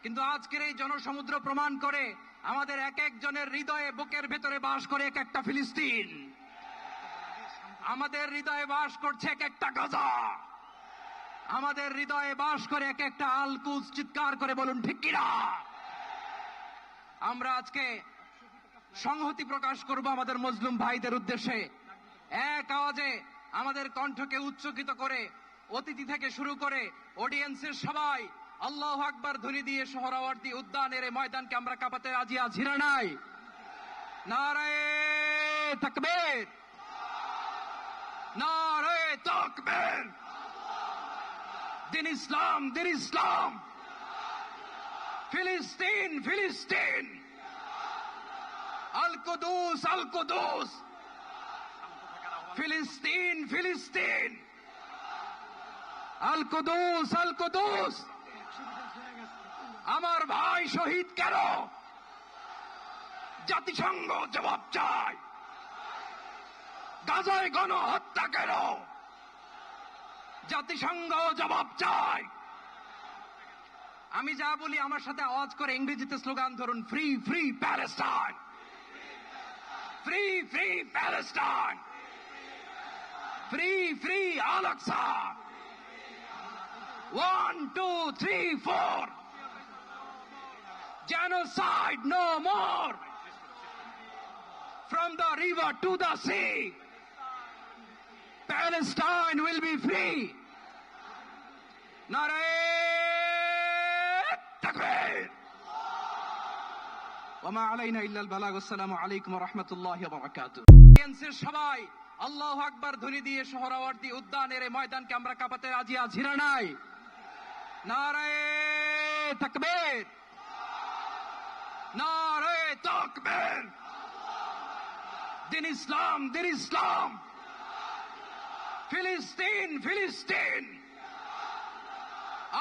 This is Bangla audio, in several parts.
কিন্তু আজকের এই জনসমুদ্র প্রমাণ করে আমাদের এক একজনের হৃদয়ে বুকের ভেতরে বাস করে এক একটা ফিলিস্তিন, আমাদের হৃদয়ে বাস করছে এক একটা গাজা, আমাদের হৃদয়ে বাস করে এক একটা আল কুদস। চিৎকার করে বলুন ঠিক কিনা। আমরা আজকে সংহতি প্রকাশ করব আমাদের মুসলিম ভাইদের উদ্দেশ্যে। এক আওয়াজে আমাদের কণ্ঠকে উচ্চকিত করে অতিথি থেকে শুরু করে অডিয়েন্সের সবাই আল্লাহু আকবার ধ্বনি দিয়ে সোহরাওয়ার্দী উদ্যানের এই ময়দানকে আমরা কাঁপাতে রাজি আছি না নাই? নারায়ে তাকবীর, নারায়ে তাকবীর। দিন ইসলাম, দিন ইসলাম। ফিলিস্তিন, ফিলিস্তিন। আল কুদুস, আল কুদুস। ফিলিস্তিন, ফিলিস্তিন। আল কুদুস, আল কুদুস। আমার ভাই শহীদ কেন? জাতিসংঘ জবাব চায়। গাজায় গণহত্যা কেন? জাতিসংঘ জবাব চায়। আমি যা বলি আমার সাথে আওয়াজ করে ইংরেজিতে স্লোগান ধরুন, free free Palestine, free free Palestine, free free Al Aqsa. 1 2 3 4 Genocide no more. From the river to the sea, Palestine will be free. Naraye takbir. Wama alayna illa al-balagh. Assalamu alaykum wa rahmatullahi wa barakatuh. অডিয়েন্সের সবাই আল্লাহু আকবার ধ্বনি দিয়ে সোহরাওয়ার্দী উদ্যানের এই ময়দানকে আমরা কাঁপাতে রাজি আছি না নাই? নারায়ে তাকবীর, নারায়ে তাকবীর। দিন ইসলাম, দিন ইসলাম। ফিলিস্তিন, ফিলিস্তিন।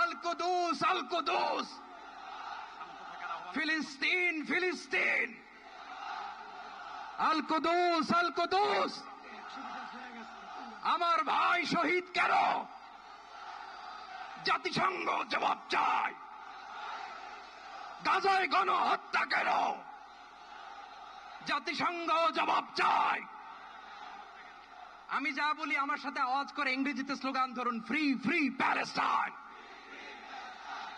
আল কুদুস, আল কুদুস। ফিলিস্তিন, ফিলিস্তিন। আল কুদুস, আল কুদুস। আমার ভাই শহীদ কেন? জাতিসংঘ জবাব চায়। গাজায় গণহত্যা কেন? জাতিসংঘ জবাব চায়। আমি যা বলি আমার সাথে আওয়াজ করে ইংরেজিতে স্লোগান ধরুন, free free Palestine,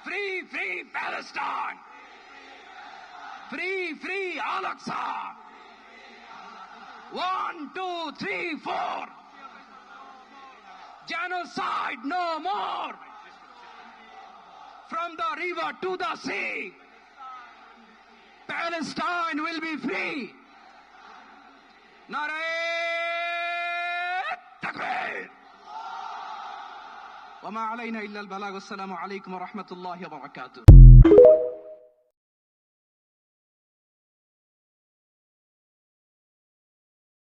free free Palestine, free free Al Aqsa. 1 2 3 4 Genocide no more. From the river to the sea, Palestine will be free. Naraye takbir. Wama alayna illa al-balagh. Assalamu alaykum wa rahmatullahi wa barakatuh.